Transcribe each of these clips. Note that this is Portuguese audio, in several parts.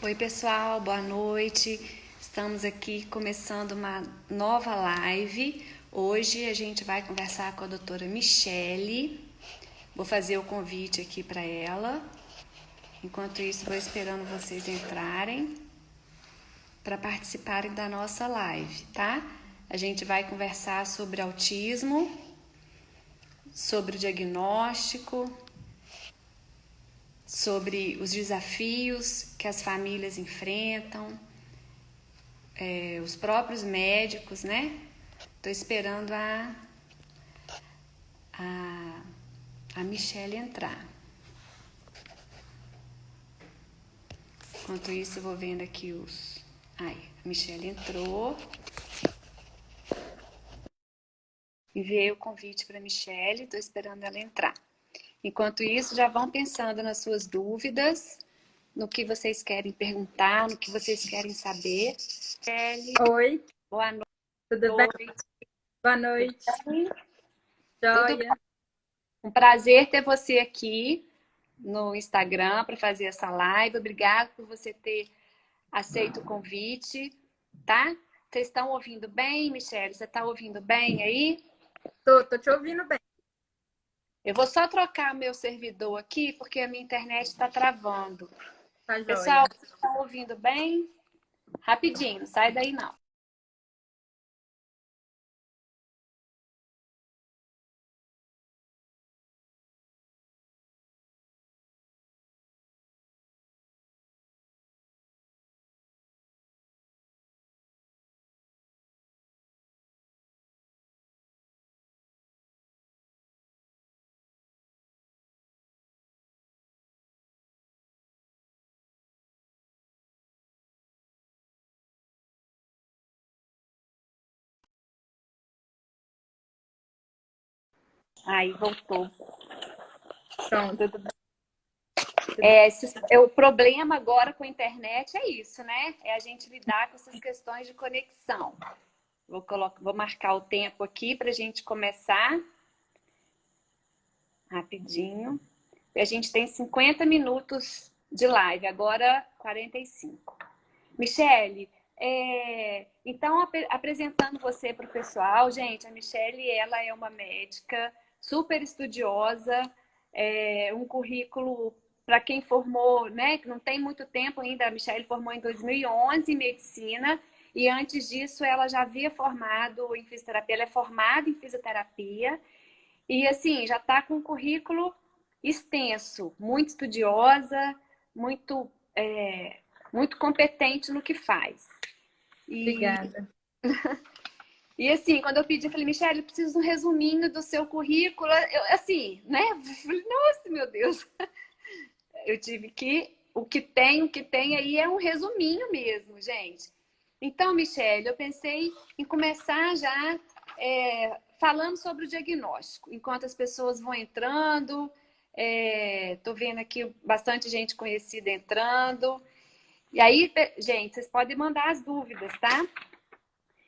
Oi, pessoal, boa noite. Estamos aqui começando uma nova live. Hoje a gente vai conversar com a doutora Michele. Vou fazer o convite aqui para ela. Enquanto isso, vou esperando vocês entrarem para participarem da nossa live, tá? A gente vai conversar sobre autismo, sobre o diagnóstico, sobre os desafios que as famílias enfrentam, os próprios médicos, né? Tô esperando a, a Michelle entrar. Enquanto isso, eu vou vendo aqui os... Ai, a Michelle entrou. Enviei o convite para a Michelle, tô esperando ela entrar. Enquanto isso, já vão pensando nas suas dúvidas, no que vocês querem perguntar, no que vocês querem saber. Michelle, Oi, boa noite. tudo bem? Boa noite. Tudo Joia. um prazer ter você aqui no Instagram para fazer essa live. Obrigada por você ter aceito o convite, tá? Vocês estão ouvindo bem, Michelle? Você está ouvindo bem aí? Tô te ouvindo bem. Eu vou só trocar meu servidor aqui, porque a minha internet está travando. Tá Pessoal, joia. vocês estão ouvindo bem? Rapidinho, não sai daí não. Aí, voltou. Pronto. Tudo bem. O problema agora com a internet é isso, né? É a gente lidar com essas questões de conexão. Vou marcar o tempo aqui para a gente começar rapidinho. A gente tem 50 minutos de live, agora 45. Michele, então apresentando você para o pessoal, gente, a Michele, ela é uma médica super estudiosa, um currículo para quem formou, né, que não tem muito tempo ainda, a Michele formou em 2011 em medicina, e antes disso ela já havia formado em fisioterapia, ela é formada em fisioterapia, e assim, já está com um currículo extenso, muito estudiosa, muito, muito competente no que faz. E, Obrigada. e assim, quando eu pedi, eu falei, Michelle, eu preciso de um resuminho do seu currículo. Eu, assim, né? Eu falei, nossa, meu Deus. Eu tive que. O que tem aí é um resuminho mesmo, gente. Então, Michelle, eu pensei em começar já falando sobre o diagnóstico, enquanto as pessoas vão entrando. Tô vendo aqui bastante gente conhecida entrando. E aí, gente, vocês podem mandar as dúvidas, tá?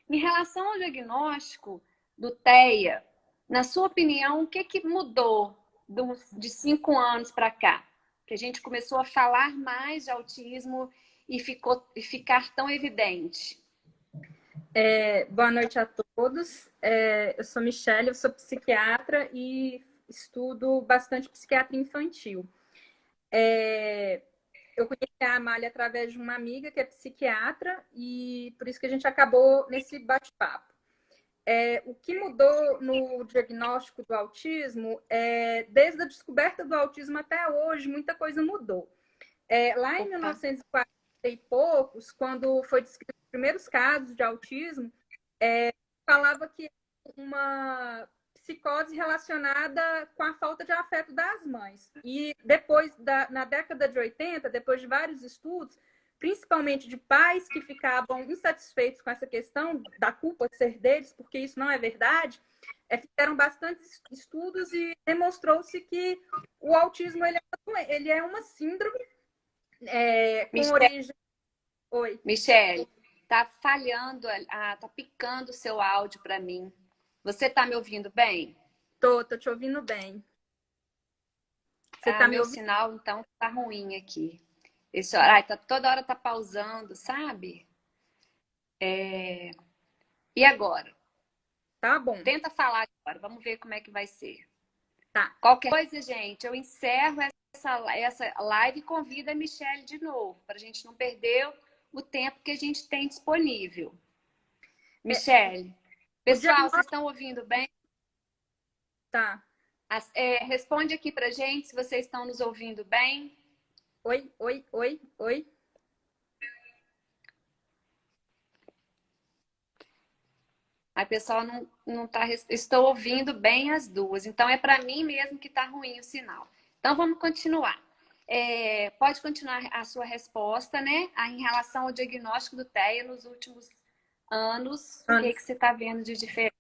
Em relação ao diagnóstico do TEA, na sua opinião, o que mudou de 5 anos para cá? Que a gente começou a falar mais de autismo e ficar tão evidente. Boa noite a todos. Eu sou Michele, eu sou psiquiatra e estudo bastante psiquiatria infantil. Eu conheci a Amália através de uma amiga que é psiquiatra e por isso que a gente acabou nesse bate-papo. O que mudou no diagnóstico do autismo, desde a descoberta do autismo até hoje, muita coisa mudou. Lá em Opa. 1940 e poucos, quando foi descrito os primeiros casos de autismo, falava que uma psicose relacionada com a falta de afeto das mães. E depois, na década de 80, depois de vários estudos, principalmente de pais que ficavam insatisfeitos com essa questão da culpa ser deles, porque isso não é verdade, fizeram bastantes estudos e demonstrou-se que o autismo ele é uma síndrome com Michele, origem. Oi. Michele, tá falhando, tá picando o seu áudio para mim. Você tá me ouvindo bem? Tô te ouvindo bem. Você Ah, tá o me meu ouvindo? sinal, então, tá ruim aqui. Esse horário, toda hora tá pausando, sabe? E agora? Tá bom, Tenta falar agora, vamos ver como é que vai ser. tá. Qualquer coisa, gente, eu encerro essa live e convido a Michelle de novo, para a gente não perder o tempo que a gente tem disponível. É, Michelle, o pessoal, vocês diagnóstico, estão ouvindo bem? tá. Responde aqui pra gente se vocês estão nos ouvindo bem. Oi, oi, oi, oi. A pessoa não tá. Estou ouvindo bem as duas. Então é para mim mesmo que está ruim o sinal. Então vamos continuar. Pode continuar a sua resposta, né? Em relação ao diagnóstico do TEA nos últimos anos, o que você está vendo de diferente?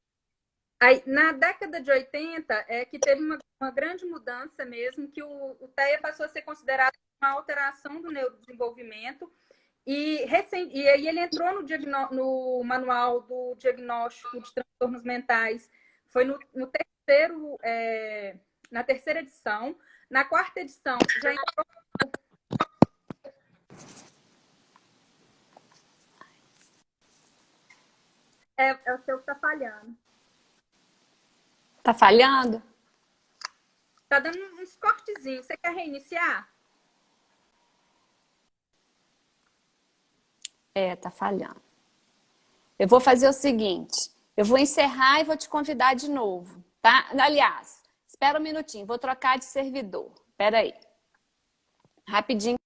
Aí, na década de 80, é que teve uma grande mudança mesmo, que o TEA passou a ser considerado uma alteração do neurodesenvolvimento. E aí ele entrou no manual do diagnóstico de transtornos mentais. Foi no terceiro, na terceira edição. Na quarta edição já entrou. É o seu que está falhando. Tá falhando? Tá dando uns cortezinhos. Você quer reiniciar? Tá falhando. Eu vou fazer o seguinte: eu vou encerrar e vou te convidar de novo, tá? Aliás, espera um minutinho, vou trocar de servidor. Espera aí. Rapidinho.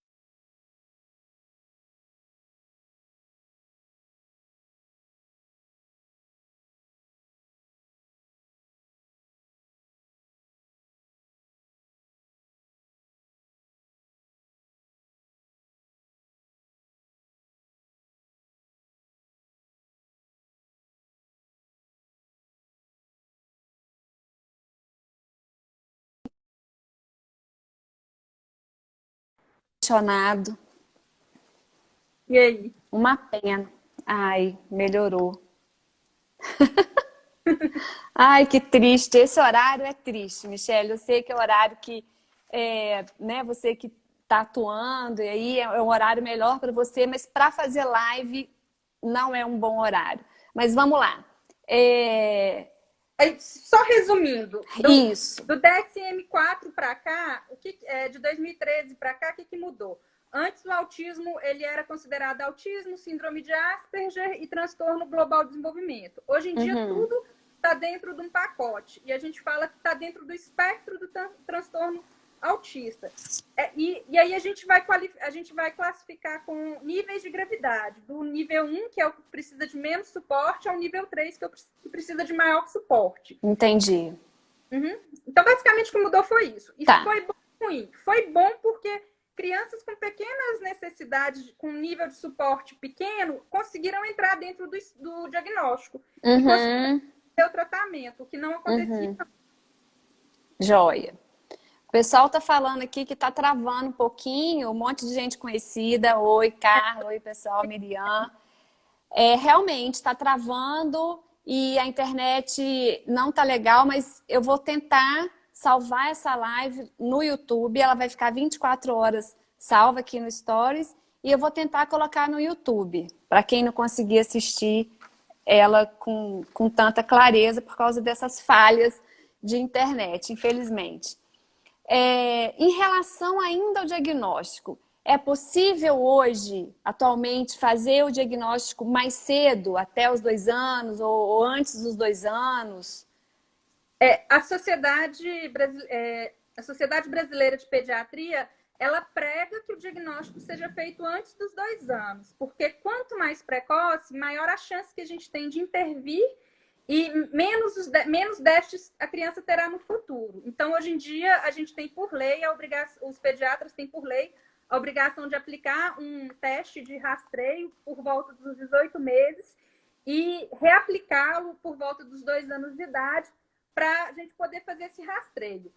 Funcionado. E aí? Uma pena. Ai, melhorou. Ai, que triste. Esse horário é triste, Michelle. Eu sei que é o horário que, né, você que está atuando, e aí é um horário melhor para você, mas para fazer live não é um bom horário. Mas vamos lá. Aí, só resumindo, Isso. do DSM-4 para cá, de 2013 para cá, o que mudou? Antes, o autismo ele era considerado autismo, síndrome de Asperger e transtorno global de desenvolvimento. Hoje em dia, tudo está dentro de um pacote. E a gente fala que está dentro do espectro do transtorno autista. E aí a gente vai classificar com níveis de gravidade. Do nível 1, que é o que precisa de menos suporte, ao nível 3, que precisa de maior suporte. Entendi. Uhum. Então, basicamente, o que mudou foi isso. Isso Tá. foi bom ou ruim? Foi bom porque crianças com pequenas necessidades, com nível de suporte pequeno, conseguiram entrar dentro do diagnóstico. E conseguiram ter o tratamento, o que não acontecia. Joia. O pessoal tá falando aqui que tá travando um pouquinho, um monte de gente conhecida. Oi, Carla. Oi, pessoal, Miriam. Realmente está travando e a internet não tá legal, mas eu vou tentar salvar essa live no YouTube. Ela vai ficar 24 horas salva aqui no Stories e eu vou tentar colocar no YouTube, para quem não conseguir assistir ela com tanta clareza por causa dessas falhas de internet, infelizmente. Em relação ainda ao diagnóstico, é possível hoje, atualmente, fazer o diagnóstico mais cedo, até os 2 anos ou antes dos 2 anos? A Sociedade Brasileira de Pediatria, ela prega que o diagnóstico seja feito antes dos 2 anos, porque quanto mais precoce, maior a chance que a gente tem de intervir e menos déficits a criança terá no futuro. Então, hoje em dia, a gente tem por lei, os pediatras têm por lei a obrigação de aplicar um teste de rastreio por volta dos 18 meses e reaplicá-lo por volta dos 2 anos de idade para a gente poder fazer esse rastreio.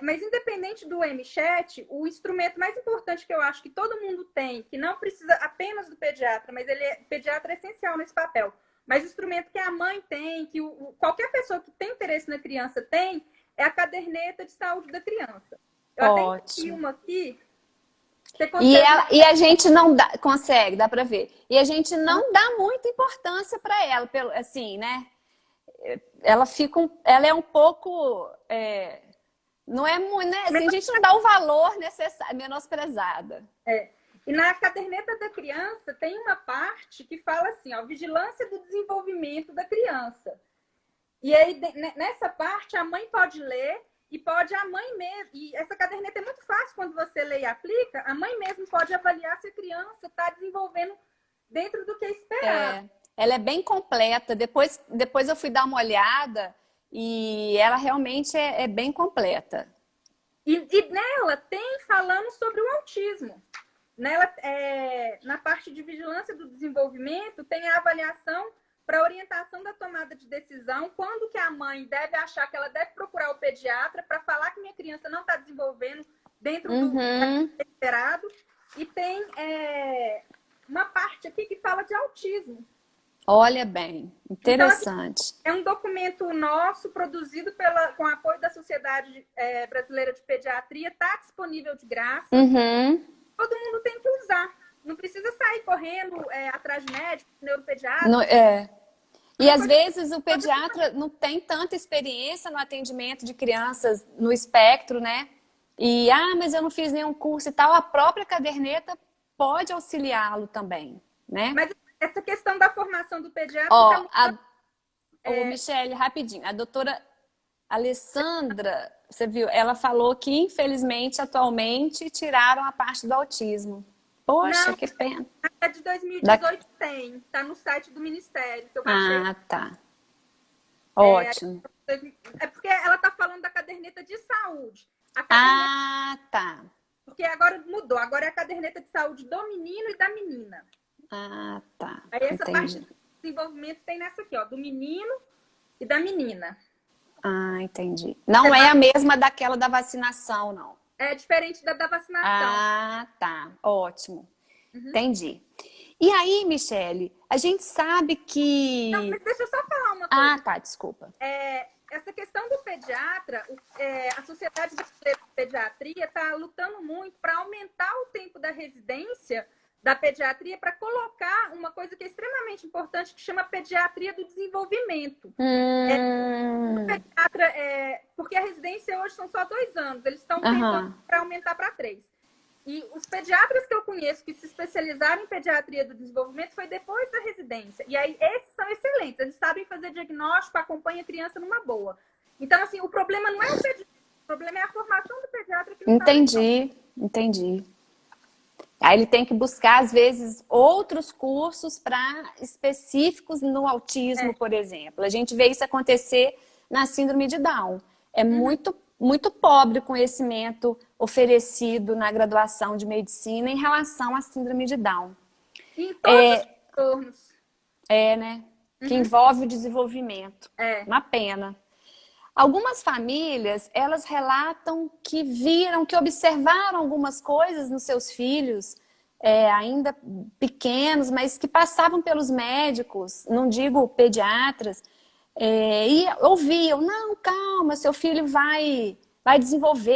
Mas independente do MChat, o instrumento mais importante que eu acho que todo mundo tem, que não precisa apenas do pediatra, mas o pediatra é essencial nesse papel, mas o instrumento que a mãe tem, que qualquer pessoa que tem interesse na criança tem, é a caderneta de saúde da criança. Eu até tenho uma aqui. Você consegue... E a gente não dá, consegue, dá pra ver. E a gente não dá muita importância para ela, pelo, assim, né? Ela fica, ela é um pouco, não é muito, né? Assim, a gente não dá o valor necessário, menosprezada. E na caderneta da criança tem uma parte que fala assim, ó, vigilância do desenvolvimento da criança. E aí, nessa parte, a mãe pode ler e pode a mãe mesmo. E essa caderneta é muito fácil quando você lê e aplica. A mãe mesmo pode avaliar se a criança está desenvolvendo dentro do que é esperado. Ela é bem completa. Depois eu fui dar uma olhada e ela realmente é bem completa. E nela tem falando sobre o autismo. Nela, na parte de vigilância do desenvolvimento, tem a avaliação para orientação da tomada de decisão, quando que a mãe deve achar que ela deve procurar o pediatra para falar que minha criança não está desenvolvendo dentro do esperado. E tem uma parte aqui que fala de autismo. Olha bem, interessante. Então, é um documento nosso, produzido com apoio da Sociedade Brasileira de Pediatria, está disponível de graça. Todo mundo tem que usar. Não precisa sair correndo atrás de médico, neuropediatra. E às vezes o pediatra não tem tanta experiência no atendimento de crianças no espectro, né? E, mas eu não fiz nenhum curso e tal. A própria caderneta pode auxiliá-lo também, né? Mas essa questão da formação do pediatra... Michele, rapidinho. A doutora Alessandra, você viu, ela falou que, infelizmente, atualmente, tiraram a parte do autismo. Poxa, não, que pena. A de 2018 tem. Tá no site do Ministério, que eu baixei. Tá. Ótimo. É porque ela tá falando da caderneta de saúde. Tá. Porque agora mudou. Agora é a caderneta de saúde do menino e da menina. Tá. Aí essa parte de desenvolvimento tem nessa aqui, ó. Do menino e da menina. Entendi. Não é a mesma daquela da vacinação, não. É diferente da vacinação. Tá. Ótimo. Entendi. E aí, Michele, a gente sabe que... Não, mas deixa eu só falar uma coisa. Tá, desculpa. Essa questão do pediatra, a Sociedade Brasileira de Pediatria está lutando muito para aumentar o tempo da residência da pediatria para colocar uma coisa que é extremamente importante, que chama pediatria do desenvolvimento. O pediatra, porque a residência hoje são só 2 anos, eles estão tentando para aumentar para 3. E os pediatras que eu conheço que se especializaram em pediatria do desenvolvimento foi depois da residência. E aí, esses são excelentes, eles sabem fazer diagnóstico, acompanham a criança numa boa. Então, assim, o problema não é o pediatra, o problema é a formação do pediatra. Que Entendi. Aí ele tem que buscar, às vezes, outros cursos específicos no autismo, por exemplo. A gente vê isso acontecer na síndrome de Down. É muito pobre o conhecimento oferecido na graduação de medicina em relação à síndrome de Down. Em todos os turnos. Né? Que envolve o desenvolvimento. Uma pena. Algumas famílias, elas relatam que viram, que observaram algumas coisas nos seus filhos, ainda pequenos, mas que passavam pelos médicos, não digo pediatras, e ouviam, não, calma, seu filho vai desenvolver,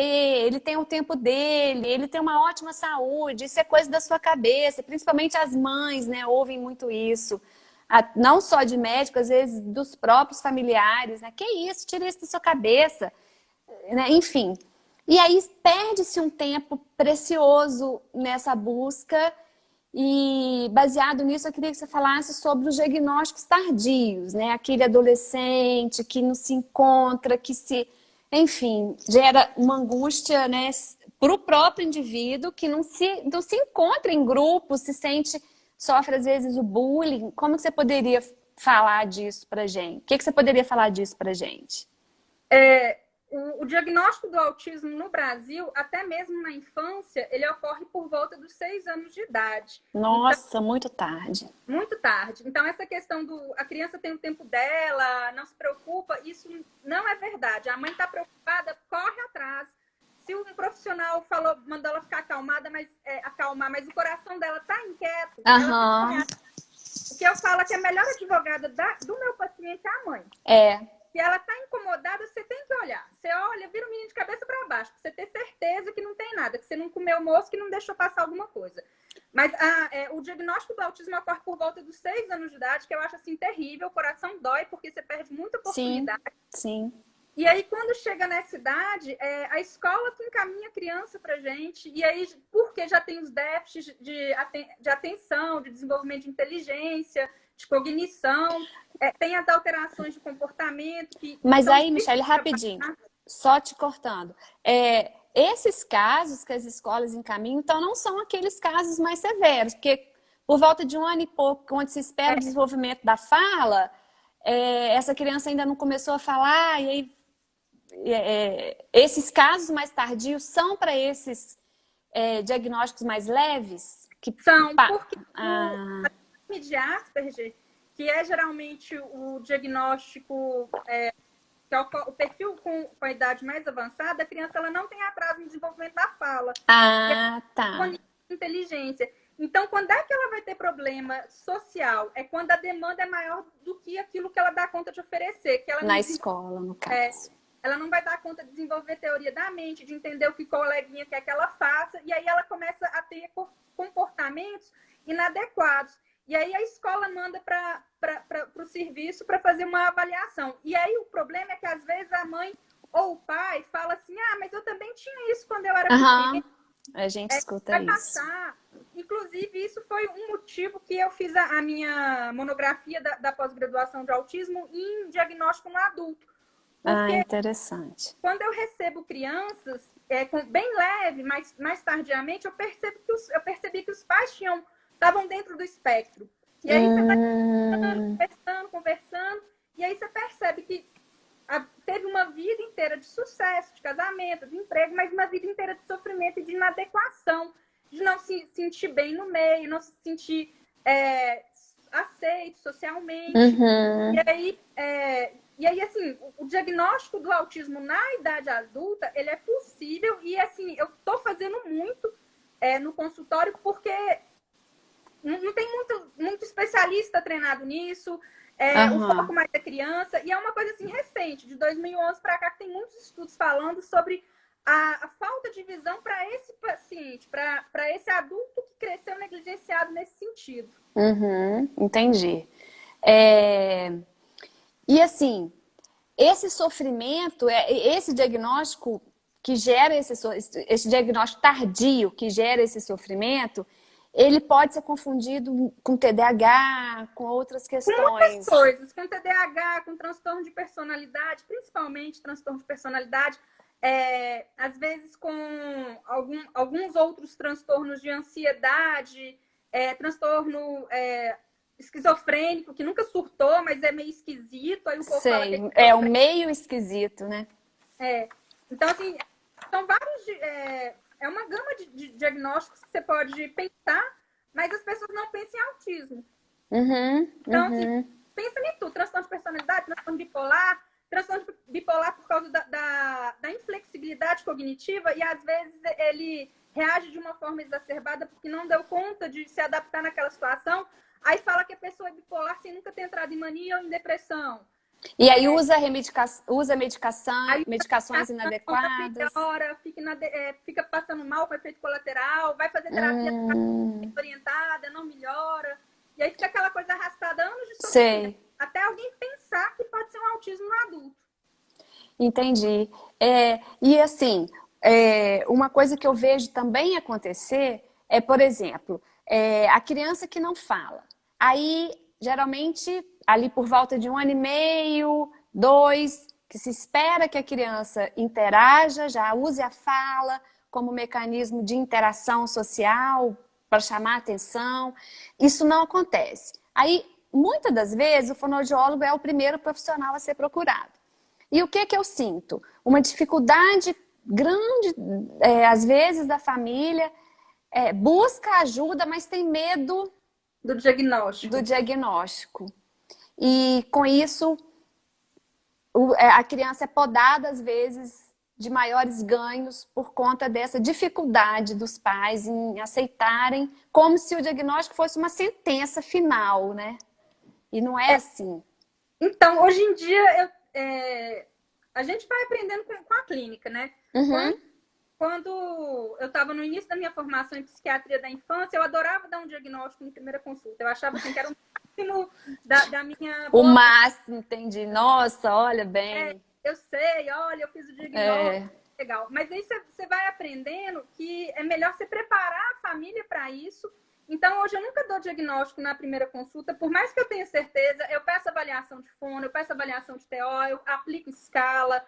ele tem o tempo dele, ele tem uma ótima saúde, isso é coisa da sua cabeça, principalmente as mães, né, ouvem muito isso. Não só de médico, às vezes dos próprios familiares, né? Que isso, tira isso da sua cabeça, né? Enfim. E aí perde-se um tempo precioso nessa busca e baseado nisso eu queria que você falasse sobre os diagnósticos tardios, né? Aquele adolescente que não se encontra, enfim, gera uma angústia, né? Para o próprio indivíduo que não se encontra em grupo, sofre às vezes o bullying. Como que você poderia falar disso pra gente? O que você poderia falar disso pra gente? O diagnóstico do autismo no Brasil, até mesmo na infância, ele ocorre por volta dos 6 anos de idade. Nossa, então, muito tarde. Muito tarde. Então, essa questão a criança tem o tempo dela, não se preocupa, isso não é verdade. A mãe está preocupada, corre atrás. Se um profissional mandou ela ficar acalmada, acalmar, mas o coração dela tá inquieto, o que eu falo é que a melhor advogada do meu paciente é a mãe. e ela tá incomodada, você tem que olhar. Você olha, vira o menino de cabeça para baixo, pra você ter certeza que não tem nada, que você não comeu moço, que não deixou passar alguma coisa. Mas o diagnóstico do autismo ocorre por volta dos 6 anos de idade, que eu acho assim terrível, o coração dói, porque você perde muita oportunidade. Sim. E aí, quando chega nessa idade, a escola que encaminha a criança pra gente, e aí, porque já tem os déficits de atenção, de desenvolvimento de inteligência, de cognição, tem as alterações de comportamento. Mas aí, Michele, rapidinho, só te cortando. Esses casos que as escolas encaminham, então, não são aqueles casos mais severos, porque por volta de 1 ano e pouco, onde se espera o desenvolvimento da fala, essa criança ainda não começou a falar, e aí esses casos mais tardios são para esses diagnósticos mais leves? São, porque a síndrome de Asperger, que é geralmente o diagnóstico, que é o perfil com a idade mais avançada, a criança ela não tem atraso no desenvolvimento da fala. Tá. Com inteligência. Então, quando é que ela vai ter problema social? É quando a demanda é maior do que aquilo que ela dá conta de oferecer. Que ela Na escola, no caso. Ela não vai dar conta de desenvolver teoria da mente, de entender o que o coleguinha quer que ela faça, e aí ela começa a ter comportamentos inadequados. E aí a escola manda para o serviço para fazer uma avaliação. E aí o problema é que às vezes a mãe ou o pai fala assim, mas eu também tinha isso quando eu era pequena. A gente escuta vai isso. Passar. Inclusive, isso foi um motivo que eu fiz a minha monografia da pós-graduação de autismo em diagnóstico no adulto. Porque interessante. quando eu recebo crianças bem leve, mas mais tardiamente, eu percebi que os pais estavam dentro do espectro. E aí você vai conversando, e aí você percebe que teve uma vida inteira de sucesso, de casamento, de emprego, mas uma vida inteira de sofrimento e de inadequação, de não se sentir bem no meio, não se sentir aceito socialmente. E aí, assim, o diagnóstico do autismo na idade adulta, ele é possível e, assim, eu tô fazendo muito no consultório porque não tem muito especialista treinado nisso, o foco mais é criança, e é uma coisa, assim, recente, de 2011 para cá, que tem muitos estudos falando sobre a falta de visão para esse paciente, para esse adulto que cresceu negligenciado nesse sentido. Entendi. E assim, esse sofrimento, esse diagnóstico que gera esse diagnóstico tardio que gera esse sofrimento, ele pode ser confundido com TDAH, com outras questões. Com muitas coisas, com TDAH, com transtorno de personalidade, principalmente transtorno de personalidade, às vezes com alguns outros transtornos de ansiedade, transtorno esquizofrênico, que nunca surtou, mas é meio esquisito. Aí o povo fala que é o meio esquisito, né? Então, assim, são vários... É uma gama de diagnósticos que você pode pensar, mas as pessoas não pensam em autismo. Então, assim, pensa em tudo. Transtorno de personalidade, transtorno bipolar por causa da inflexibilidade cognitiva, e às vezes ele reage de uma forma exacerbada porque não deu conta de se adaptar naquela situação. Aí fala que a pessoa é bipolar sem nunca ter entrado em mania ou em depressão. E aí medicações inadequadas. Melhora, fica passando mal com efeito colateral, vai fazer terapia orientada, não melhora. E aí fica aquela coisa arrastada anos de sofrimento, até alguém pensar que pode ser um autismo no adulto. Entendi. E assim, uma coisa que eu vejo também acontecer é, por exemplo, a criança que não fala. Aí, geralmente, ali por volta de 1 ano e meio, 2, que se espera que a criança interaja, já use a fala como mecanismo de interação social para chamar a atenção. Isso não acontece. Aí, muitas das vezes, o fonoaudiólogo é o primeiro profissional a ser procurado. E o que eu sinto? Uma dificuldade grande, às vezes, da família, busca ajuda, mas tem medo do diagnóstico. E com isso, a criança é podada, às vezes, de maiores ganhos por conta dessa dificuldade dos pais em aceitarem como se o diagnóstico fosse uma sentença final, né? E não é assim. Então, hoje em dia, a gente vai aprendendo com a clínica, né? Uhum. Quando eu estava no início da minha formação em psiquiatria da infância, eu adorava dar um diagnóstico em primeira consulta. Eu achava assim, que era um máximo da minha O boa. máximo, entendi. Nossa, olha bem. Eu sei, olha, eu fiz o diagnóstico, É. legal. Mas aí você vai aprendendo que é melhor você preparar a família para isso. Então, hoje eu nunca dou diagnóstico na primeira consulta, por mais que eu tenha certeza, eu peço avaliação de fono, eu peço avaliação de TO, eu aplico escala.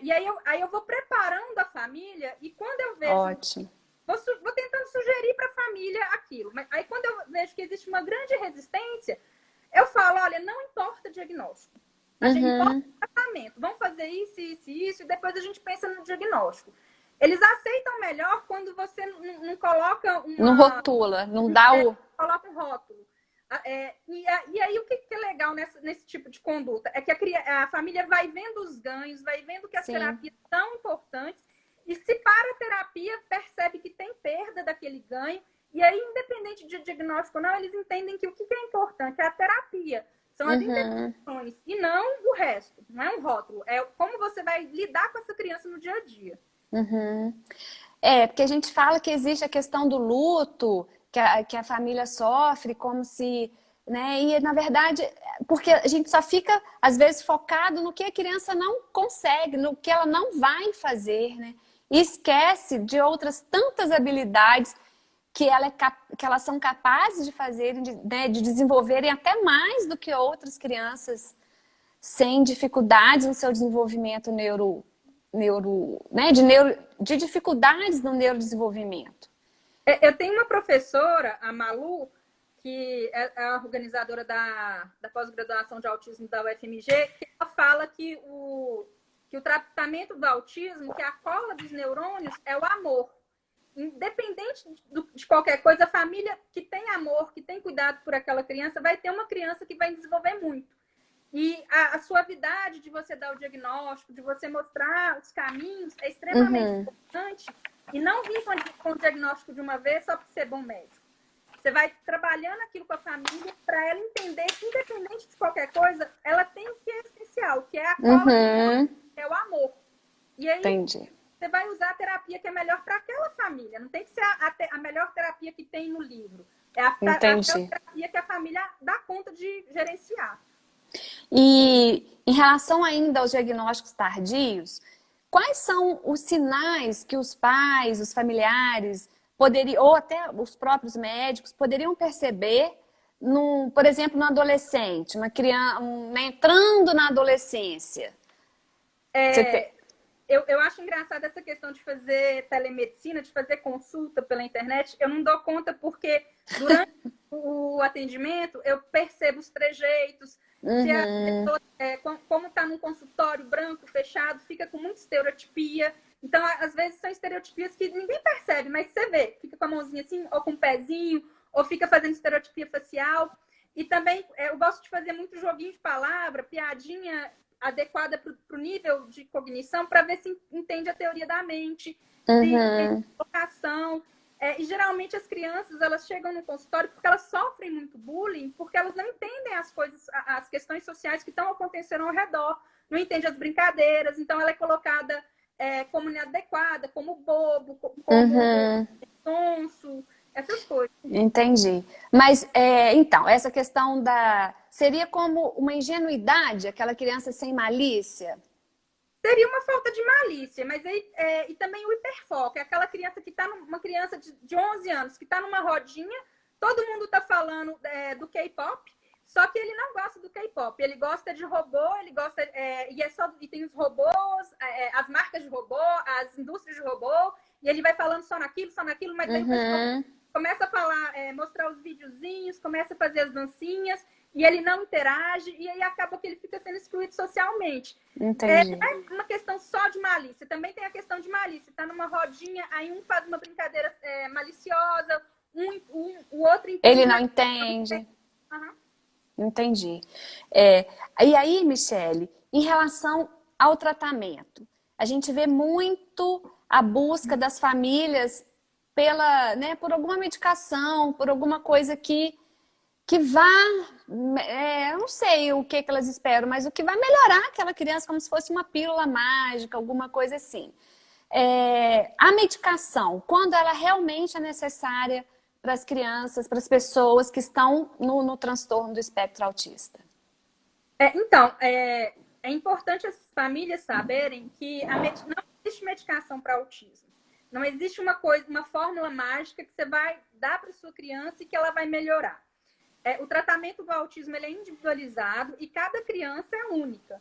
E aí eu vou preparando a família e quando eu vejo, Ótimo. vou tentando sugerir para a família aquilo. Mas aí quando eu vejo que existe uma grande resistência, eu falo, olha, não importa diagnóstico. A gente importa o tratamento. Vamos fazer isso, isso e isso, e depois a gente pensa no diagnóstico. Eles aceitam melhor quando você não coloca Não rotula, não dá o... coloca um rótulo. E aí, o que é legal nesse tipo de conduta? É que a família vai vendo os ganhos, vai vendo que as Sim. terapias são importantes, e se para a terapia, percebe que tem perda daquele ganho, e aí, independente de diagnóstico ou não, eles entendem que o que é importante é a terapia. São as intervenções, e não o resto. Não é um rótulo. É como você vai lidar com essa criança no dia a dia. Porque a gente fala que existe a questão do luto, que a família sofre, como se... Né? E, na verdade, porque a gente só fica, às vezes, focado no que a criança não consegue, no que ela não vai fazer, né? E esquece de outras tantas habilidades que elas são capazes de fazerem, né, de desenvolverem até mais do que outras crianças sem dificuldades no seu desenvolvimento de dificuldades no neurodesenvolvimento. Eu tenho uma professora, a Malu, que é a organizadora da pós-graduação de autismo da UFMG, que ela fala que o tratamento do autismo, que a cola dos neurônios é o amor. Independente de qualquer coisa, a família que tem amor, que tem cuidado por aquela criança, vai ter uma criança que vai desenvolver muito. E a suavidade de você dar o diagnóstico, de você mostrar os caminhos, é extremamente importante. E não vir com o diagnóstico de uma vez só para ser bom médico. Você vai trabalhando aquilo com a família para ela entender que, independente de qualquer coisa, ela tem o que é essencial, que é a cola, que é o amor. E aí, Entendi. você vai usar a terapia que é melhor para aquela família. Não tem que ser a melhor terapia que tem no livro. É a terapia que a família dá conta de gerenciar. E em relação ainda aos diagnósticos tardios, quais são os sinais que os pais, os familiares, ou até os próprios médicos, poderiam perceber, por exemplo, no adolescente, uma criança entrando na adolescência? Eu acho engraçada essa questão de fazer telemedicina, de fazer consulta pela internet. Eu não dou conta porque durante o atendimento eu percebo os trejeitos. Se a pessoa, como está num consultório branco, fechado, fica com muita estereotipia. Então, às vezes, são estereotipias que ninguém percebe, mas você vê. Fica com a mãozinha assim, ou com o pezinho, ou fica fazendo estereotipia facial. E também, eu gosto de fazer muito joguinho de palavra, piadinha adequada para o nível de cognição, para ver se entende a teoria da mente, se entende a vocação. E geralmente as crianças, elas chegam no consultório porque elas sofrem muito bullying, porque elas não entendem as coisas, as questões sociais que estão acontecendo ao redor, não entendem as brincadeiras, então ela é colocada como inadequada, como bobo, como sonso, essas coisas. Entendi. Mas, então, essa questão seria como uma ingenuidade, aquela criança sem malícia? Seria uma falta de malícia, mas aí, e também o hiperfoco. É aquela criança que está uma criança de 11 anos, que está numa rodinha, todo mundo está falando do K-pop, só que ele não gosta do K-pop. Ele gosta de robô, ele gosta. E tem os robôs, as marcas de robô, as indústrias de robô, e ele vai falando só naquilo, mas aí o pessoal começa a falar, mostrar os videozinhos, começa a fazer as dancinhas, e ele não interage, e aí acaba que ele fica sendo excluído socialmente. Entendi. Não é uma questão só de malícia, também tem a questão de malícia. Tá numa rodinha, aí um faz uma brincadeira maliciosa, o outro entende. Ele não entende. Entendi. E aí, Michele, em relação ao tratamento, a gente vê muito a busca das famílias por alguma medicação, por alguma coisa que que vá, eu não sei o que elas esperam, mas o que vai melhorar aquela criança como se fosse uma pílula mágica, alguma coisa assim. A medicação, quando ela realmente é necessária para as crianças, para as pessoas que estão no transtorno do espectro autista? Então, é importante as famílias saberem que não existe medicação para autismo. Não existe uma fórmula mágica que você vai dar para sua criança e que ela vai melhorar. O tratamento do autismo ele é individualizado e cada criança é única.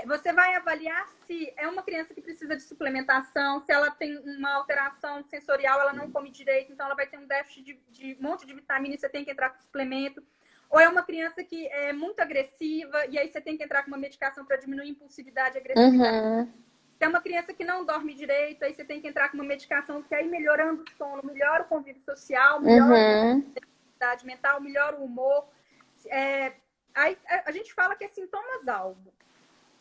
Você vai avaliar se é uma criança que precisa de suplementação, se ela tem uma alteração sensorial, ela não come direito, então ela vai ter um déficit de monte de vitamina e você tem que entrar com suplemento. Ou é uma criança que é muito agressiva e aí você tem que entrar com uma medicação para diminuir a impulsividade e agressividade. Uhum. Se é uma criança que não dorme direito, aí você tem que entrar com uma medicação que aí melhorando o sono, melhora o convívio social, melhora a atividade mental, melhora o humor. Aí a gente fala que é sintomas-alvo.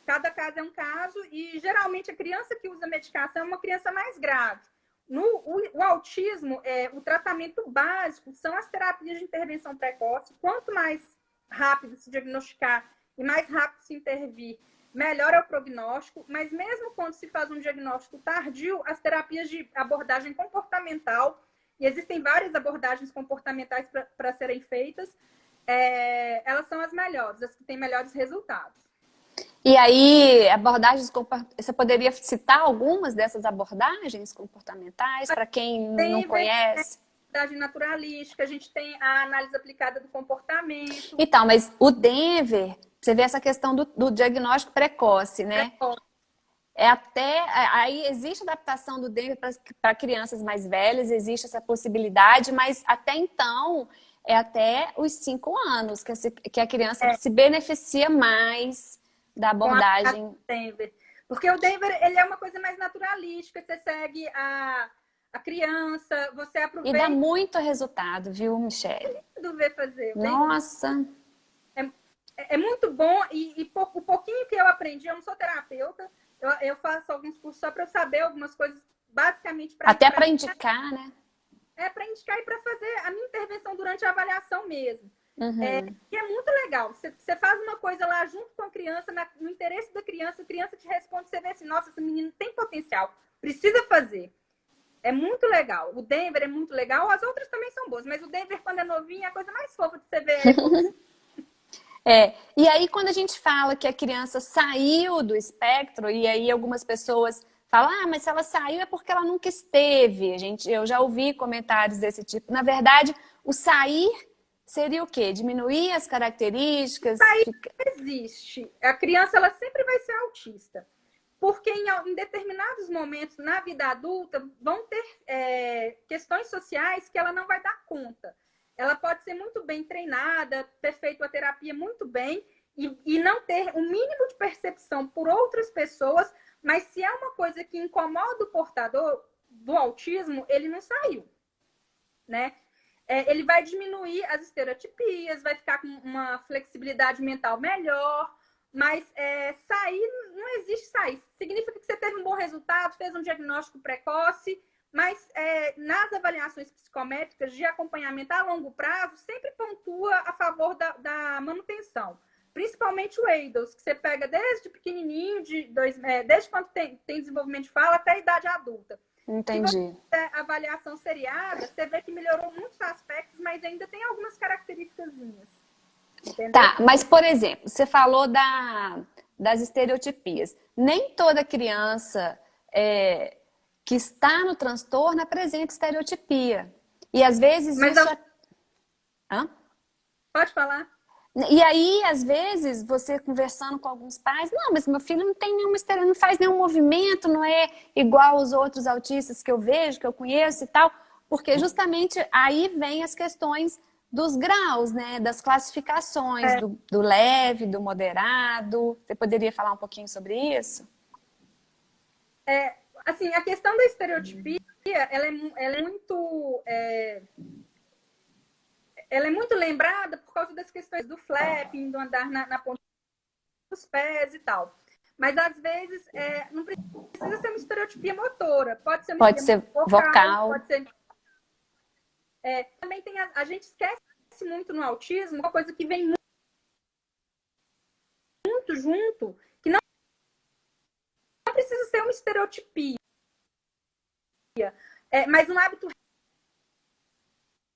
Cada caso é um caso e geralmente a criança que usa medicação é uma criança mais grave. O autismo, o tratamento básico são as terapias de intervenção precoce. Quanto mais rápido se diagnosticar e mais rápido se intervir, melhor é o prognóstico. Mas mesmo quando se faz um diagnóstico tardio, as terapias de abordagem comportamental, e existem várias abordagens comportamentais para serem feitas, elas são as melhores, as que têm melhores resultados. E aí, você poderia citar algumas dessas abordagens comportamentais para quem não conhece? A abordagem naturalística, a gente tem a análise aplicada do comportamento. Então, mas o Denver, você vê essa questão do diagnóstico precoce, né? Aí existe adaptação do Denver para crianças mais velhas, existe essa possibilidade, mas até então é até os 5 anos que a criança se beneficia mais da abordagem. Denver. Porque o Denver, ele é uma coisa mais naturalística, você segue a criança, você aproveita. E dá muito resultado, viu, Michele? É lindo ver fazer. Nossa! É muito bom e o pouquinho que eu aprendi, eu não sou terapeuta, eu faço alguns cursos só para eu saber algumas coisas, basicamente para até para indicar, né? Para indicar e para fazer a minha intervenção durante a avaliação mesmo. Uhum. E é muito legal. Você faz uma coisa lá junto com a criança, no interesse da criança, a criança te responde, você vê assim, nossa, esse menino tem potencial, precisa fazer. É muito legal. O Denver é muito legal, as outras também são boas, mas o Denver, quando é novinho, é a coisa mais fofa de você ver. E aí, quando a gente fala que a criança saiu do espectro, e aí algumas pessoas falam, mas se ela saiu é porque ela nunca esteve. Eu já ouvi comentários desse tipo. Na verdade, o sair seria o quê? Diminuir as características? Sair não existe. A criança, ela sempre vai ser autista. Porque em determinados momentos na vida adulta vão ter questões sociais que ela não vai dar conta. Ela pode ser muito bem treinada, ter feito a terapia muito bem e não ter o mínimo de percepção por outras pessoas, mas se é uma coisa que incomoda o portador do autismo, ele não saiu, né? Ele vai diminuir as estereotipias, vai ficar com uma flexibilidade mental melhor, mas sair, não existe sair. Significa que você teve um bom resultado, fez um diagnóstico precoce, mas nas avaliações psicométricas de acompanhamento a longo prazo, sempre pontua a favor da manutenção. Principalmente o EIDOS, que você pega desde pequenininho, desde quando tem desenvolvimento de fala até a idade adulta. Entendi. Se você fizer avaliação seriada, você vê que melhorou muitos aspectos, mas ainda tem algumas características. Tá, mas por exemplo, você falou das estereotipias. Nem toda criança que está no transtorno apresenta estereotipia. E às vezes mas isso... Hã? Pode falar. E aí, às vezes, você conversando com alguns pais, não, mas meu filho não tem nenhuma estereotipia, não faz nenhum movimento, não é igual os outros autistas que eu vejo, que eu conheço e tal, porque justamente aí vem as questões dos graus, né, das classificações, do leve, do moderado. Você poderia falar um pouquinho sobre isso? Assim, a questão da estereotipia, ela é muito lembrada por causa das questões do flapping, do andar na ponta dos pés e tal. Mas, às vezes, não precisa ser uma estereotipia motora. Pode ser uma estereotipia vocal. Pode ser... também tem a gente esquece muito no autismo, uma coisa que vem muito junto, que não precisa ser uma estereotipia, mas um hábito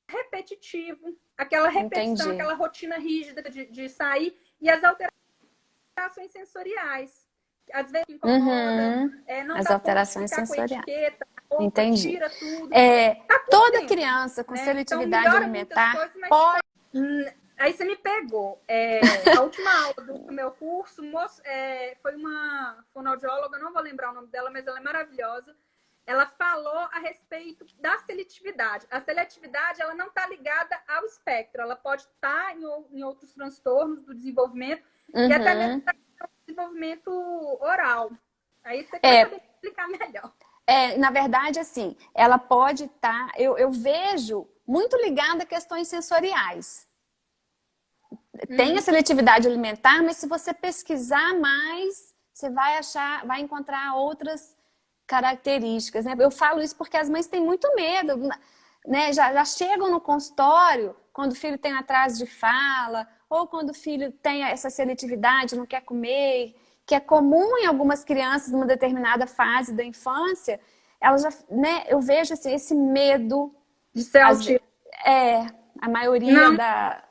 repetitivo, aquela repetição, Entendi. aquela rotina rígida de sair, e as alterações sensoriais. Às vezes incomoda, não As dá conta de alterações ficar com a sensoriais. etiqueta, a roupa, Entendi. tira tudo. Tá tudo Toda dentro, criança com né? Então seletividade melhora muitas alimentar coisas, mas pode. aí você me pegou. A última aula do meu curso foi uma fonoaudióloga, não vou lembrar o nome dela, mas ela é maravilhosa. Ela falou a respeito da seletividade. A seletividade, ela não está ligada ao espectro, ela pode estar em outros transtornos do desenvolvimento e até mesmo no desenvolvimento oral. Aí você vai saber explicar melhor. Na verdade, assim, ela pode estar. Eu vejo muito ligada a questões sensoriais. Tem a seletividade alimentar, mas se você pesquisar mais, você vai encontrar outras características, né? Eu falo isso porque as mães têm muito medo, né? Já chegam no consultório quando o filho tem atraso de fala, ou quando o filho tem essa seletividade, não quer comer, que é comum em algumas crianças numa determinada fase da infância. Elas já, né? Eu vejo assim, esse medo de ser autista. A maioria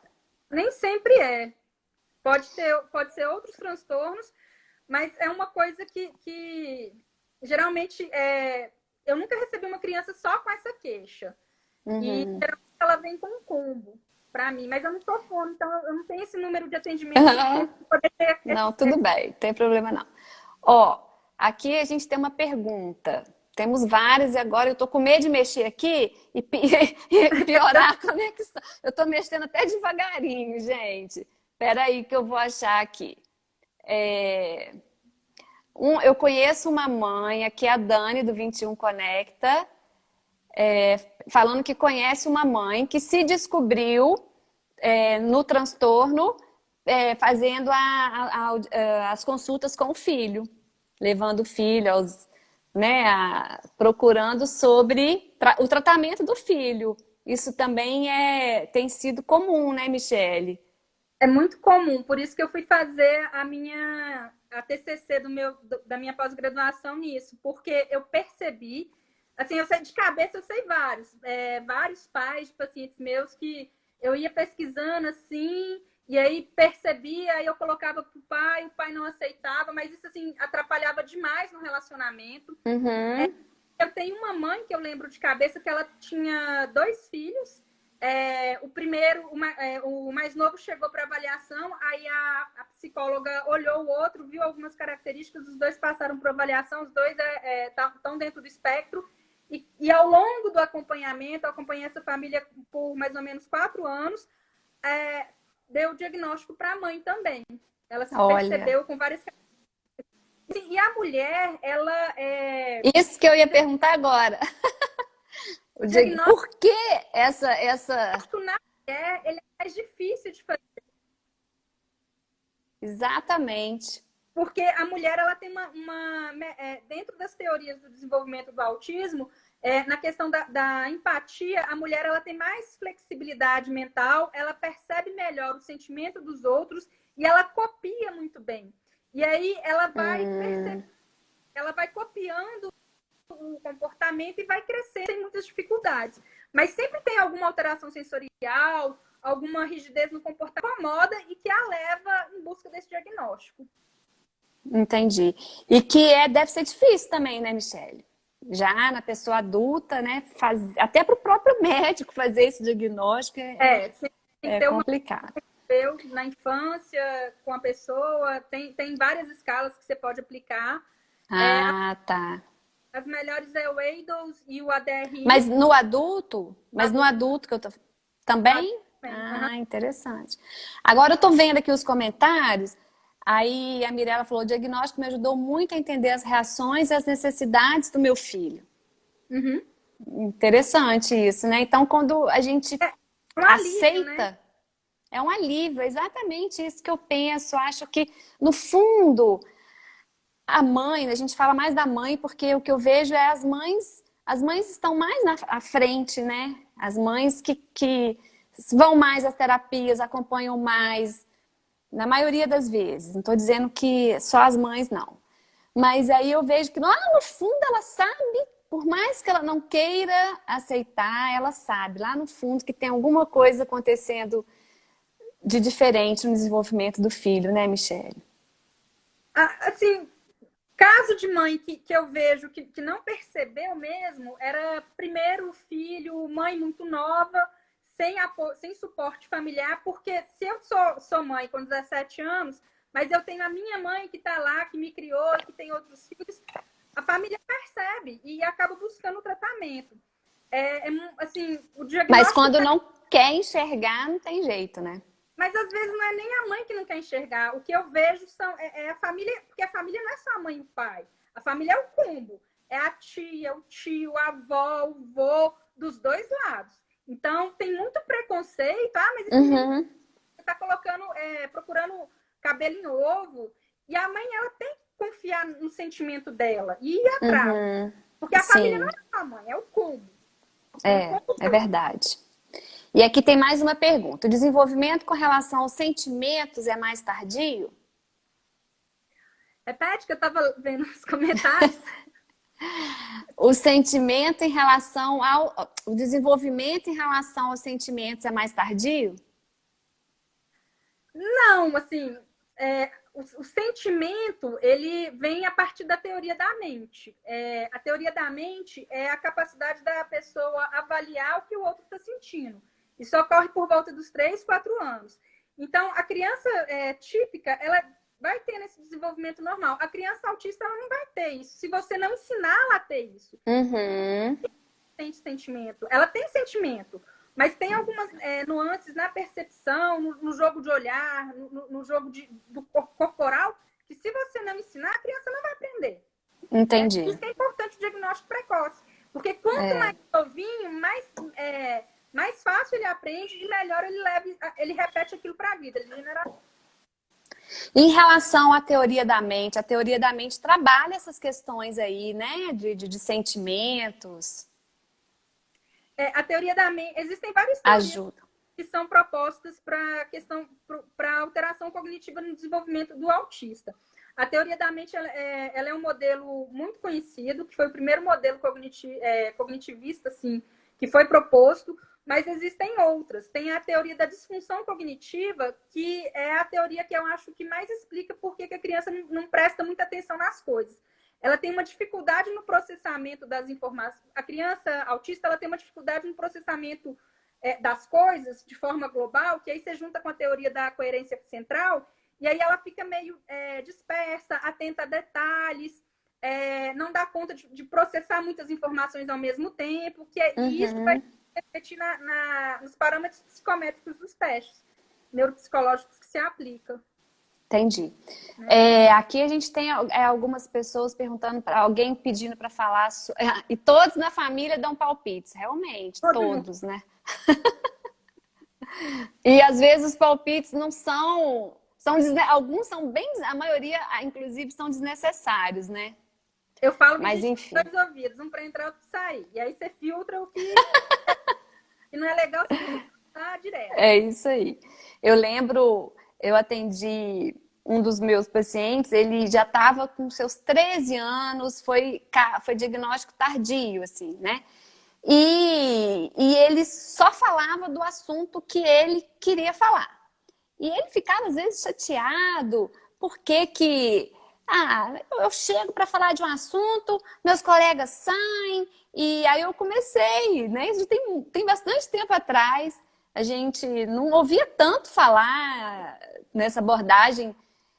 nem sempre é. Pode ser outros transtornos, mas é uma coisa que geralmente eu nunca recebi uma criança só com essa queixa. E geralmente ela vem com um combo para mim, mas eu não sou fono, então eu não tenho esse número de atendimento. Não, tudo bem, não tem problema não. Ó, aqui a gente tem uma pergunta. Temos várias e agora eu tô com medo de mexer aqui e piorar a conexão. Eu tô mexendo até devagarinho, gente. Espera aí que eu vou achar aqui. Eu conheço uma mãe, aqui é a Dani, do 21 Conecta, falando que conhece uma mãe que se descobriu no transtorno fazendo as consultas com o filho, levando o filho procurando sobre o tratamento do filho. Isso também tem sido comum, né, Michele? É muito comum, por isso que eu fui fazer a TCC da minha pós-graduação nisso, porque eu percebi, assim, eu sei de cabeça, eu sei vários pais de pacientes meus que eu ia pesquisando assim, e aí percebia, aí eu colocava pro pai, o pai não aceitava, mas isso assim atrapalhava demais no relacionamento. Eu tenho uma mãe que eu lembro de cabeça que ela tinha 2 filhos. O primeiro, o mais novo, chegou para avaliação, aí a psicóloga olhou o outro, viu algumas características, os 2 passaram por avaliação, os 2 estão dentro do espectro, e ao longo do acompanhamento, eu acompanhei essa família por mais ou menos 4 anos, deu diagnóstico para a mãe também. Ela se percebeu com várias características. E a mulher, ela Isso que eu ia perguntar agora. Por que essa... Na mulher, ele é mais difícil de fazer. Exatamente. Porque a mulher, ela tem dentro das teorias do desenvolvimento do autismo, na questão da empatia, a mulher ela tem mais flexibilidade mental, ela percebe melhor o sentimento dos outros e ela copia muito bem. E aí ela vai ela vai copiando o comportamento e vai crescer sem muitas dificuldades. Mas sempre tem alguma alteração sensorial, alguma rigidez no comportamento que incomoda e que a leva em busca desse diagnóstico. Entendi. E que deve ser difícil também, né, Michele? Já na pessoa adulta, né? Até para o próprio médico fazer esse diagnóstico tem complicado. Na infância, com a pessoa, tem várias escalas que você pode aplicar. Tá. As melhores é o ADLS e o ADRI. Mas no adulto? No adulto que eu tô... Também? Interessante. Agora eu tô vendo aqui os comentários. Aí a Mirella falou, o diagnóstico me ajudou muito a entender as reações e as necessidades do meu filho. Interessante isso, né? Então, quando a gente aceita... Alívio, né? É um alívio, é exatamente isso que eu penso. Acho que, no fundo... A mãe, a gente fala mais da mãe porque o que eu vejo é as mães estão mais à frente, né? As mães que vão mais às terapias, acompanham mais, na maioria das vezes. Não estou dizendo que só as mães não. Mas aí eu vejo que lá no fundo ela sabe, por mais que ela não queira aceitar, ela sabe lá no fundo que tem alguma coisa acontecendo de diferente no desenvolvimento do filho, né, Michele? Assim, caso de mãe que eu vejo que não percebeu mesmo, era primeiro filho, mãe muito nova, sem suporte familiar, porque se eu sou mãe com 17 anos, mas eu tenho a minha mãe que está lá, que me criou, que tem outros filhos, a família percebe e acaba buscando o tratamento. Assim, o diagnóstico... Mas quando não quer enxergar, não tem jeito, né? Mas às vezes não é nem a mãe que não quer enxergar. O que eu vejo é a família, porque a família não é só a mãe e o pai. A família é o combo. É a tia, o tio, a avó, o vô, dos dois lados. Então, tem muito preconceito. Mas esse menino tá procurando cabelo em ovo. E a mãe, ela tem que confiar no sentimento dela e ir atrás. Porque a família não é só a mãe, é o combo. É verdade. E aqui tem mais uma pergunta. O desenvolvimento com relação aos sentimentos é mais tardio? Repete que eu estava vendo os comentários. O sentimento em relação ao... O desenvolvimento em relação aos sentimentos é mais tardio? Não, assim... O sentimento, ele vem a partir da teoria da mente. A teoria da mente é a capacidade da pessoa avaliar o que o outro está sentindo. Isso ocorre por volta dos 3, 4 anos. Então, a criança típica, ela vai ter esse desenvolvimento normal. A criança autista, ela não vai ter isso. Se você não ensinar ela a ter isso. Tem sentimento. Ela tem sentimento, mas tem algumas nuances na percepção, no jogo de olhar, no jogo do corporal, que se você não ensinar, a criança não vai aprender. Entendi. Isso é importante o diagnóstico precoce. Porque quanto mais novinho, mais fácil ele aprende e melhor ele repete aquilo para a vida. Em relação à teoria da mente, a teoria da mente trabalha essas questões aí, né? De sentimentos. A teoria da mente... Existem várias teorias que são propostas para alteração cognitiva no desenvolvimento do autista. A teoria da mente ela é um modelo muito conhecido, que foi o primeiro modelo cognitivista assim, que foi proposto, mas existem outras. Tem a teoria da disfunção cognitiva, que é a teoria que eu acho que mais explica por que a criança não presta muita atenção nas coisas. Ela tem uma dificuldade no processamento das informações. A criança autista ela tem uma dificuldade no processamento das coisas de forma global, que aí você junta com a teoria da coerência central, e aí ela fica meio dispersa, atenta a detalhes, não dá conta de processar muitas informações ao mesmo tempo, e isso vai refletir nos parâmetros psicométricos dos testes neuropsicológicos que se aplicam. Entendi. Aqui a gente tem algumas pessoas perguntando, para alguém pedindo para falar, e todos na família dão palpites, realmente, todos, né? E às vezes os palpites não alguns são bem, a maioria, inclusive, são desnecessários, né? Eu falo mas enfim. 2 ouvidos, um para entrar, outro para sair. E aí você filtra o que não é legal, você filtra direto. É isso aí. Eu lembro, eu atendi um dos meus pacientes, ele já estava com seus 13 anos, foi diagnóstico tardio, assim, né? E ele só falava do assunto que ele queria falar. E ele ficava, às vezes, chateado, porque eu chego para falar de um assunto, meus colegas saem, e aí eu comecei, né? Isso tem bastante tempo atrás, a gente não ouvia tanto falar nessa abordagem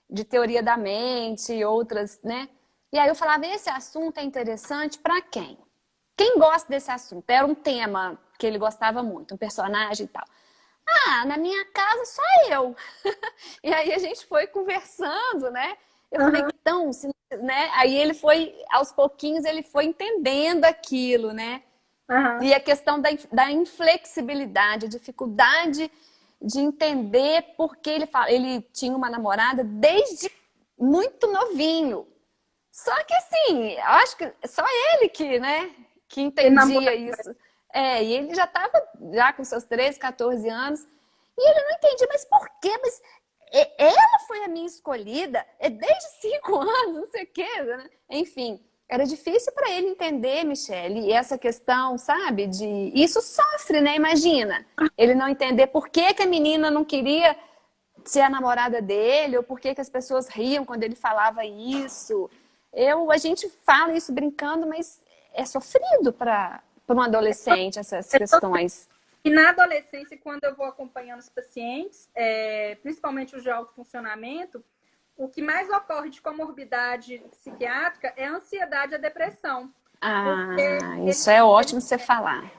de teoria da mente e outras, né? E aí eu falava, esse assunto é interessante para quem? Quem gosta desse assunto? Era um tema que ele gostava muito, um personagem e tal. Na minha casa só eu. E aí a gente foi conversando, né? Eu falei, então, né? Aí ele foi, aos pouquinhos, ele foi entendendo aquilo, né? E a questão da inflexibilidade, a dificuldade de entender porque ele tinha uma namorada desde muito novinho. Só que assim, eu acho que só ele que entendia isso. E ele já estava já com seus 13, 14 anos, e ele não entendia, mas por quê? Mas ela foi a minha escolhida, desde 5 anos, não sei o quê, né? Enfim, era difícil para ele entender, Michele, e essa questão, sabe, de... Isso sofre, né? Imagina, ele não entender por que que a menina não queria ser a namorada dele, ou por que que as pessoas riam quando ele falava isso. A gente fala isso brincando, mas é sofrido para um adolescente essas questões. E na adolescência, quando eu vou acompanhando os pacientes, principalmente os de alto funcionamento, o que mais ocorre de comorbidade psiquiátrica é a ansiedade e a depressão. Isso é ótimo você falar.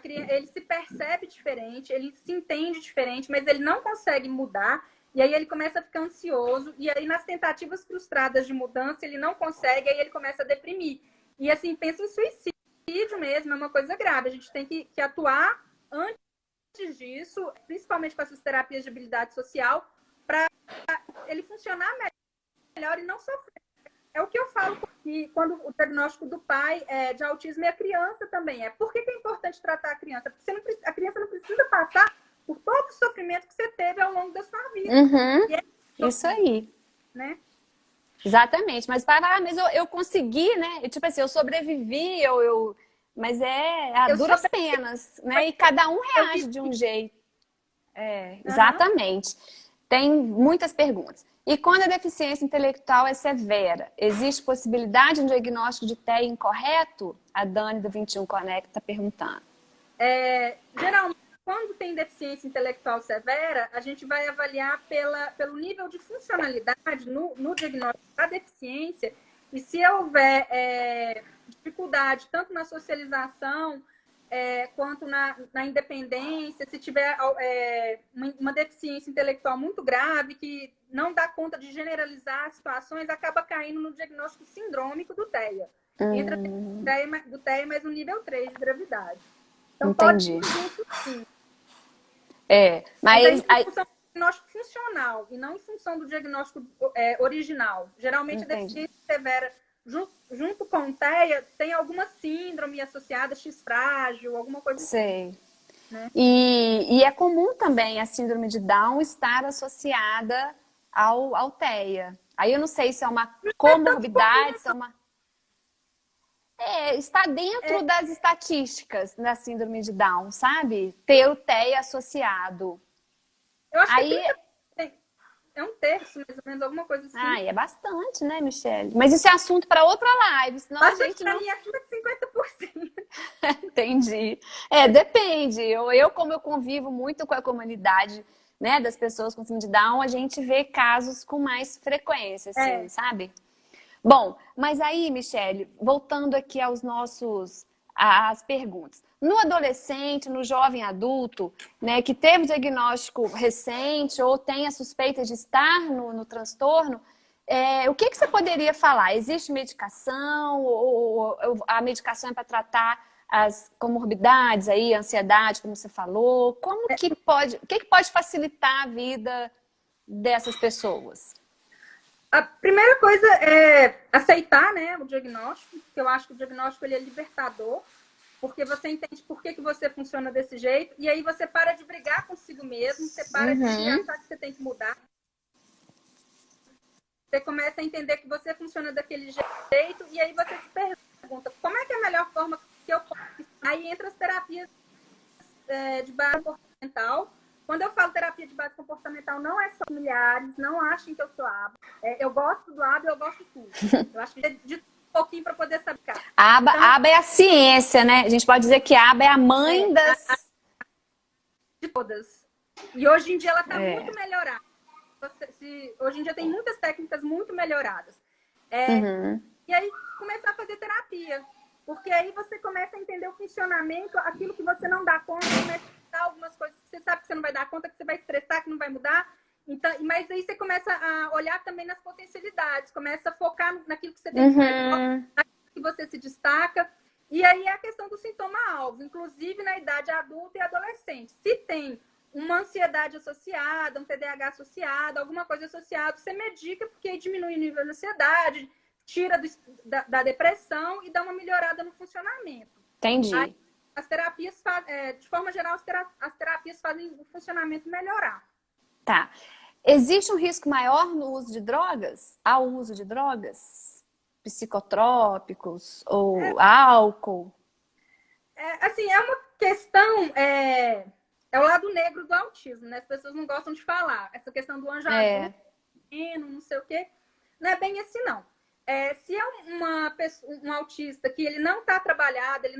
Ele se percebe diferente, ele se entende diferente, mas ele não consegue mudar. E aí ele começa a ficar ansioso. E aí nas tentativas frustradas de mudança, ele não consegue, aí ele começa a deprimir. E assim, pensa em suicídio mesmo, é uma coisa grave. A gente tem que atuar antes disso, principalmente com essas terapias de habilidade social, para ele funcionar melhor e não sofrer. É o que eu falo que quando o diagnóstico do pai de autismo e a criança também é. Por que é importante tratar a criança? Porque a criança não precisa passar por todo o sofrimento que você teve ao longo da sua vida. Isso aí. Né? Exatamente. Mas mas eu consegui, né? Tipo assim, eu sobrevivi, mas a duras penas, né? E cada um reage de um jeito. Exatamente. Tem muitas perguntas. E quando a deficiência intelectual é severa, existe possibilidade de um diagnóstico de TEA incorreto? A Dani do 21 Connect está perguntando. Geralmente, quando tem deficiência intelectual severa, a gente vai avaliar pelo nível de funcionalidade no diagnóstico da deficiência. E se houver dificuldade tanto na socialização quanto na independência, se tiver uma deficiência intelectual muito grave, que não dá conta de generalizar as situações, acaba caindo no diagnóstico sindrômico do TEA. Entra do TEA, mas no nível 3 de gravidade. Então, entendi. Pode ser isso, sim. Mas em função do diagnóstico funcional e não em função do diagnóstico original. Geralmente, a deficiência severa junto com o TEA, tem alguma síndrome associada, X frágil, alguma coisa assim. Sei. Né? E é comum também a síndrome de Down estar associada ao TEA. Aí eu não sei se é uma comorbidade, se é uma... está dentro das estatísticas da síndrome de Down, sabe? Ter o TEA associado. Eu acho que é um terço, mais ou menos, alguma coisa assim. É bastante, né, Michele? Mas isso é assunto para outra live, senão bastante a gente não... Mim é acima de 50%. Entendi. Depende. Como eu convivo muito com a comunidade, né, das pessoas com síndrome de Down, a gente vê casos com mais frequência, assim, sabe? Bom, mas aí, Michele, voltando aqui às perguntas. No adolescente, no jovem adulto, né, que teve diagnóstico recente ou tem a suspeita de estar no transtorno, o que você poderia falar? Existe medicação ou a medicação é para tratar as comorbidades aí, a ansiedade, como você falou? O que pode facilitar a vida dessas pessoas? A primeira coisa é aceitar, né, o diagnóstico, porque eu acho que o diagnóstico ele é libertador, porque você entende por que você funciona desse jeito, e aí você para de brigar consigo mesmo, você para de achar que você tem que mudar. Você começa a entender que você funciona daquele jeito, e aí você se pergunta, como é que é a melhor forma que eu posso? Aí entra as terapias de base comportamental. Quando eu falo terapia de base comportamental, não é só familiares, não achem que eu sou aba. Eu gosto do aba, eu gosto de tudo. Eu acho que de um pouquinho para poder saber. Aba é a ciência, né? A gente pode dizer que a aba é a mãe de todas. E hoje em dia ela está muito melhorada. Hoje em dia tem muitas técnicas muito melhoradas. E aí começar a fazer terapia. Porque aí você começa a entender o funcionamento, aquilo que você não dá conta, começa a dar algumas coisas que você sabe que você não vai dar conta, que você vai estressar, que não vai mudar. Então, mas aí você começa a olhar também nas potencialidades, começa a focar naquilo que você tem que fazer, naquilo que você se destaca. E aí é a questão do sintoma-alvo, inclusive na idade adulta e adolescente. Se tem uma ansiedade associada, um TDAH associado, alguma coisa associada, você medica, porque aí diminui o nível de ansiedade, tira da depressão e dá uma melhorada no funcionamento. Entendi. Aí, as terapias, de forma geral, as terapias fazem o funcionamento melhorar. Tá. Existe um risco maior no uso de drogas? Ao uso de drogas? Psicotrópicos ou álcool? Assim, é uma questão, é o lado negro do autismo, né? As pessoas não gostam de falar. Essa questão do anjo azul, não sei o quê, não é bem assim, não. Se é um autista que ele não está trabalhado, ele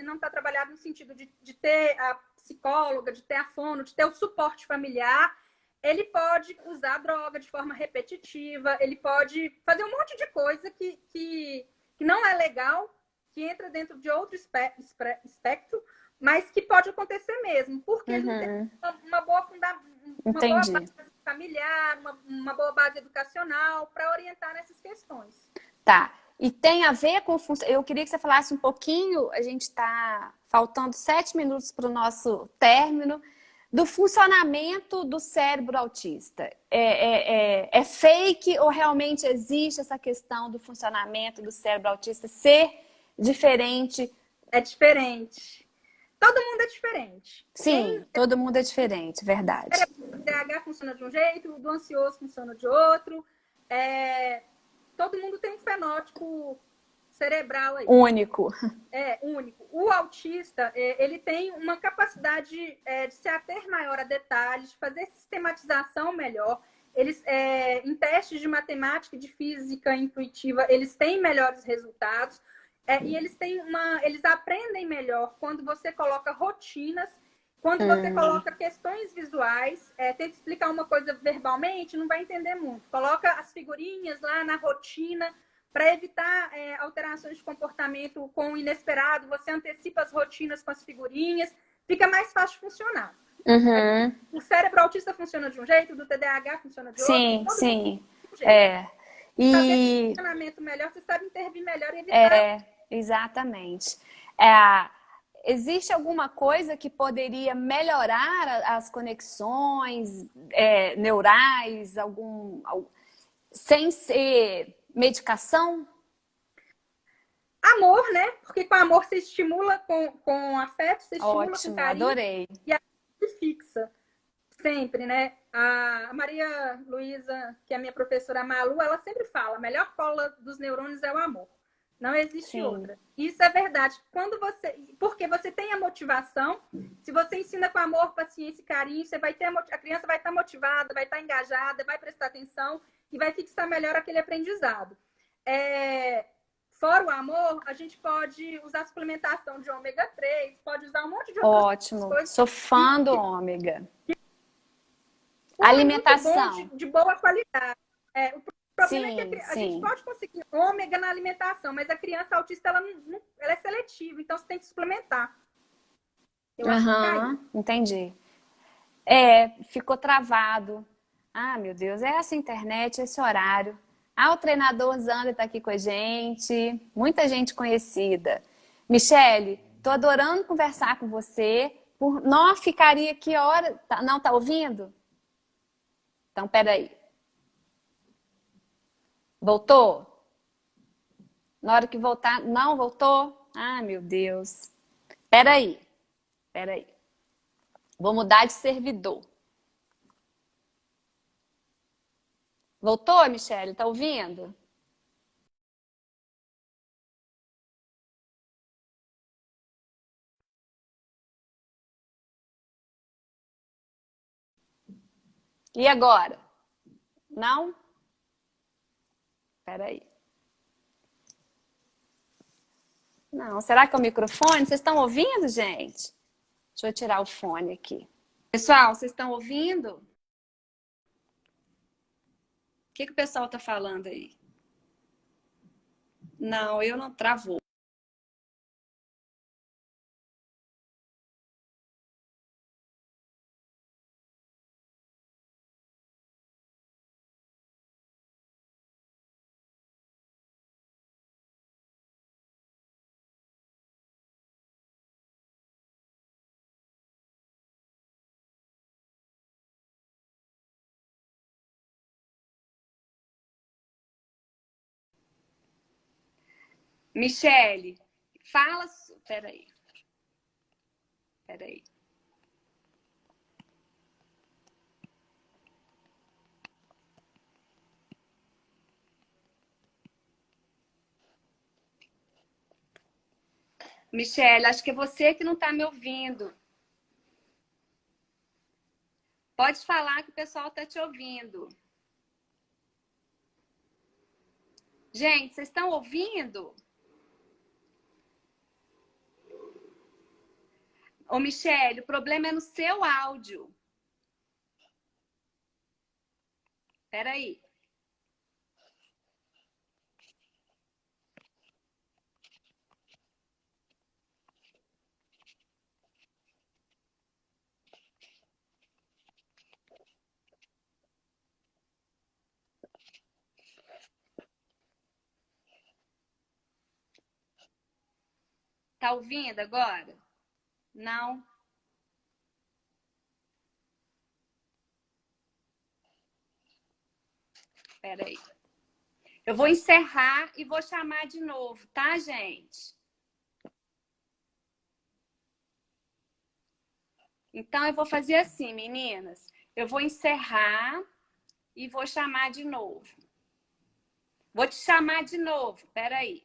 não está trabalhado no sentido de ter a psicóloga, de ter a fono, de ter o suporte familiar, ele pode usar droga de forma repetitiva, ele pode fazer um monte de coisa que não é legal, que entra dentro de outro espectro, mas que pode acontecer mesmo, porque ele não tem uma boa base familiar, uma boa base educacional para orientar nessas questões. Tá. E tem a ver com... Eu queria que você falasse um pouquinho, a gente está faltando 7 minutos para o nosso término, do funcionamento do cérebro autista. É fake ou realmente existe essa questão do funcionamento do cérebro autista ser diferente? É diferente. Todo mundo é diferente. Sim, todo mundo é diferente, verdade. O TDAH funciona de um jeito, o do ansioso funciona de outro. Todo mundo tem um fenótipo cerebral aí. Único. Único. O autista, ele tem uma capacidade de se ater maior a detalhes, de fazer sistematização melhor. Eles, em testes de matemática e de física intuitiva, eles têm melhores resultados. E eles aprendem melhor quando você coloca rotinas, quando você coloca questões visuais. Tenta explicar uma coisa verbalmente, não vai entender muito. Coloca as figurinhas lá na rotina, para evitar alterações de comportamento com o inesperado, você antecipa as rotinas com as figurinhas, fica mais fácil de funcionar. O cérebro autista funciona de um jeito, o do TDAH funciona de outro. Sim. E funcionamento melhor, você sabe intervir melhor e evitar. Exatamente. Existe alguma coisa que poderia melhorar as conexões neurais, sem ser medicação? Amor, né? Porque com amor você estimula com afeto, você estimula com carinho. Adorei. E a gente fixa sempre, né? A Maria Luísa, que é a minha professora Malu, ela sempre fala, a melhor cola dos neurônios é o amor. Não existe outra. Isso é verdade. Porque você tem a motivação, se você ensina com amor, paciência e carinho, você vai ter a criança vai estar motivada, vai estar engajada, vai prestar atenção e vai fixar melhor aquele aprendizado. Fora o amor, a gente pode usar suplementação de ômega 3, pode usar um monte de outras coisas. Ótimo. Sou fã do ômega. Alimentação. De boa qualidade. O problema é que a gente pode conseguir ômega na alimentação, mas a criança autista ela é seletiva, então você tem que suplementar. Entendi. Ficou travado. Ah, meu Deus, essa internet, esse horário. O treinador Zander está aqui com a gente. Muita gente conhecida. Michele, tô adorando conversar com você. Não ficaria aqui hora. Não tá ouvindo? Então, peraí. Voltou? Na hora que voltar, não voltou? Ah, meu Deus. Peraí. Vou mudar de servidor. Voltou, Michele? Tá ouvindo? E agora? Não? Peraí. Não, será que é o microfone? Vocês estão ouvindo, gente? Deixa eu tirar o fone aqui. Pessoal, vocês estão ouvindo? O que o pessoal está falando aí? Não, eu não travou. Michele, fala... Peraí. Peraí. Michele, acho que é você que não está me ouvindo. Pode falar que o pessoal está te ouvindo. Gente, vocês estão ouvindo? Ô, Michele, o problema é no seu áudio. Peraí. Tá ouvindo agora? Não? Peraí. Eu vou encerrar e vou chamar de novo, tá, gente? Então, eu vou fazer assim, meninas. Eu vou encerrar e vou chamar de novo. Vou te chamar de novo, peraí.